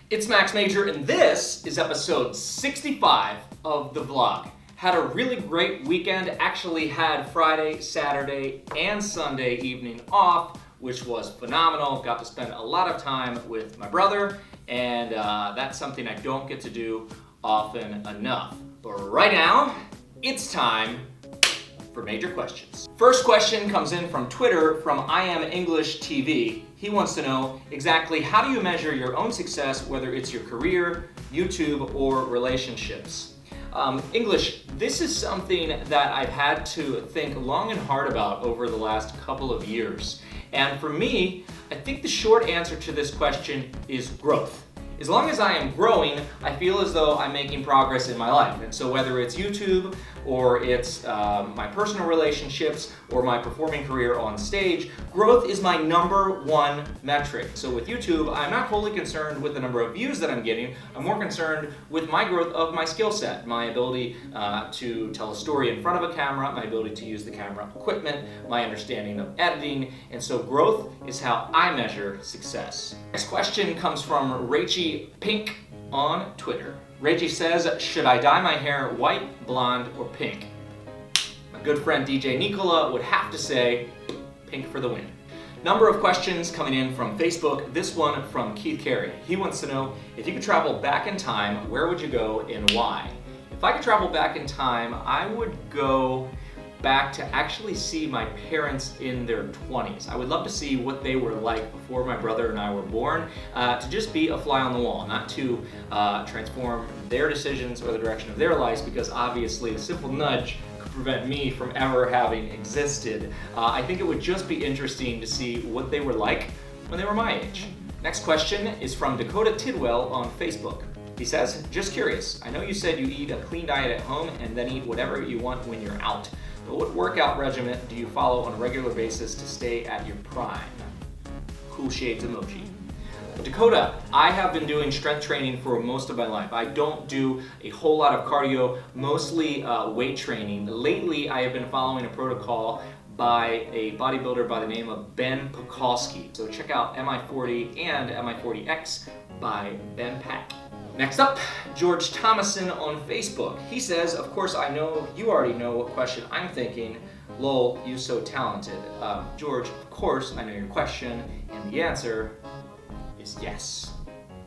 It's Max Major, and this is episode 65 of the vlog. Had a really great weekend. Actually had Friday, Saturday, and Sunday evening off, which was phenomenal. Got to spend a lot of time with my brother, and that's something I don't get to do often enough. But right now, it's time for major questions. First question comes in from Twitter from I Am English TV. He wants to know exactly how do you measure your own success, whether it's your career, YouTube, or relationships. English, this is something that I've had to think long and hard about over the last couple of years. And for me, I think the short answer to this question is growth. As long as I am growing, I feel as though I'm making progress in my life. And so whether it's YouTube, or it's my personal relationships, or my performing career on stage, growth is my number one metric. So with YouTube, I'm not wholly concerned with the number of views that I'm getting. I'm more concerned with my growth of my skill set, my ability to tell a story in front of a camera, my ability to use the camera equipment, my understanding of editing, and so growth is how I measure success. Next question comes from Rachie Pink on Twitter. Reggie says, should I dye my hair white, blonde, or pink? My good friend DJ Nicola would have to say pink for the win. Number of questions coming in from Facebook. This one from Keith Carey. He wants to know, if you could travel back in time, where would you go and why? If I could travel back in time, I would go back to actually see my parents in their 20s. I would love to see what they were like before my brother and I were born, to just be a fly on the wall, not to transform their decisions or the direction of their lives, because obviously a simple nudge could prevent me from ever having existed. I think it would just be interesting to see what they were like when they were my age. Next question is from Dakota Tidwell on Facebook. He says, just curious, I know you said you eat a clean diet at home and then eat whatever you want when you're out. But what workout regimen do you follow on a regular basis to stay at your prime? Cool shades emoji. Dakota, I have been doing strength training for most of my life. I don't do a whole lot of cardio, mostly weight training. Lately, I have been following a protocol by a bodybuilder by the name of Ben Pekulski. So check out MI40 and MI40X by Ben Pack. Next up, George Thomason on Facebook. He says, of course I know you already know what question I'm thinking. Lol, you so talented. George, of course I know your question, and the answer is yes.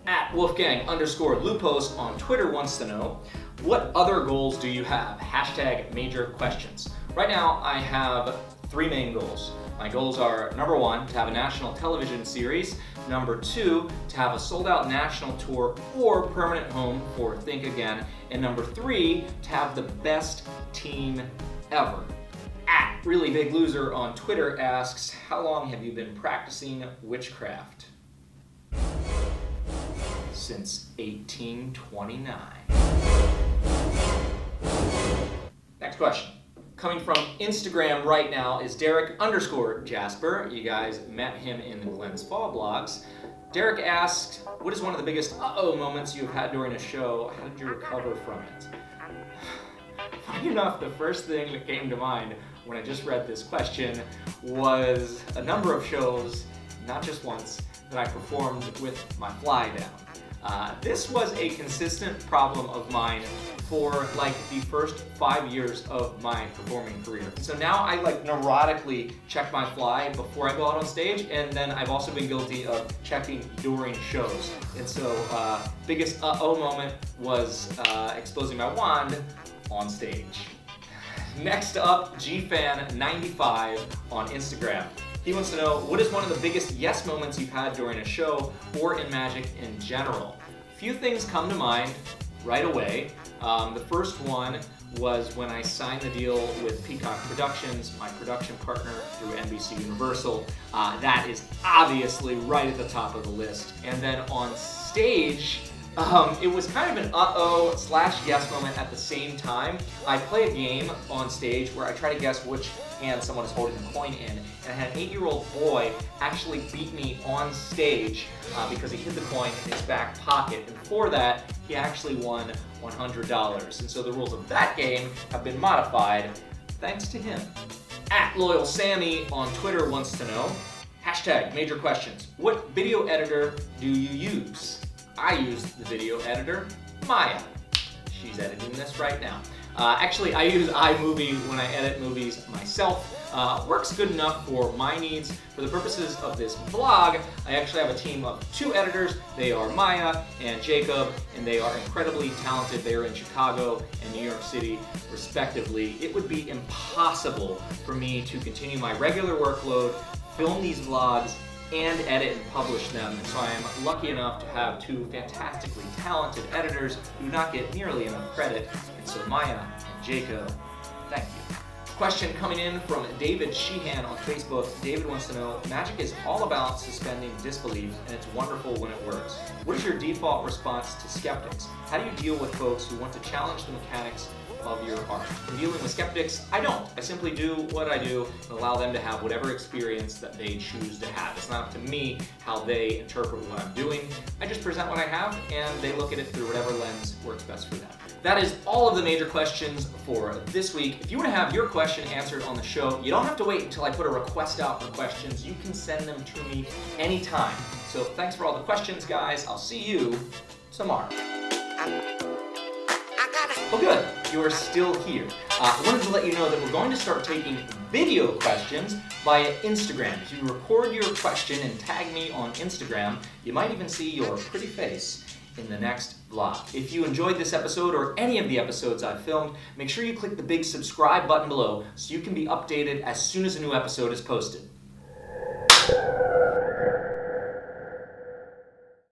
At Wolfgang_Lupos on Twitter wants to know, what other goals do you have? Hashtag major questions. Right now I have three main goals. My goals are, number one, to have a national television series. Number two, to have a sold-out national tour or permanent home for Think Again. And number three, to have the best team ever. At Really Big Loser on Twitter asks, how long have you been practicing witchcraft? Since 1829. Next question. Coming from Instagram right now is Derek_Jasper. You guys met him in the Glenn's Fall blogs. Derek asked, what is one of the biggest uh-oh moments you've had during a show? How did you recover from it? Funny enough, the first thing that came to mind when I just read this question was a number of shows, not just once, that I performed with my fly down. This was a consistent problem of mine for like the first 5 years of my performing career. So now I like neurotically check my fly before I go out on stage, and then I've also been guilty of checking during shows. And so biggest uh-oh moment was exposing my wand on stage. Next up, GFan95 on Instagram. He wants to know, what is one of the biggest yes moments you've had during a show or in magic in general? Few things come to mind right away. The first one was when I signed the deal with Peacock Productions, my production partner through NBC Universal. That is obviously right at the top of the list. And then on stage, it was kind of an uh-oh/yes moment at the same time. I play a game on stage where I try to guess which hand someone is holding the coin in, and I had an 8-year-old boy actually beat me on stage because he hid the coin in his back pocket, and for that, he actually won $100. And so the rules of that game have been modified thanks to him. At Loyal Sammy on Twitter wants to know, hashtag major questions, what video editor do you use? I use the video editor, Maya. She's editing this right now. Actually, I use iMovie when I edit movies myself. Works good enough for my needs. For the purposes of this vlog, I actually have a team of 2 editors. They are Maya and Jacob, and they are incredibly talented. They are in Chicago and New York City, respectively. It would be impossible for me to continue my regular workload, film these vlogs, and edit and publish them. And so I am lucky enough to have 2 fantastically talented editors who do not get nearly enough credit. And so Maya and Jacob, thank you. Question coming in from David Sheehan on Facebook. David wants to know, magic is all about suspending disbelief, and it's wonderful when it works. What is your default response to skeptics? How do you deal with folks who want to challenge the mechanics of your art? In dealing with skeptics, I don't. I simply do what I do and allow them to have whatever experience that they choose to have. It's not up to me how they interpret what I'm doing. I just present what I have, and they look at it through whatever lens works best for them. That is all of the major questions for this week. If you want to have your question answered on the show, you don't have to wait until I put a request out for questions. You can send them to me anytime. So thanks for all the questions, guys. I'll see you tomorrow. Oh good, you're still here. I wanted to let you know that we're going to start taking video questions via Instagram. If you record your question and tag me on Instagram, you might even see your pretty face in the next vlog. If you enjoyed this episode or any of the episodes I've filmed, make sure you click the big subscribe button below so you can be updated as soon as a new episode is posted.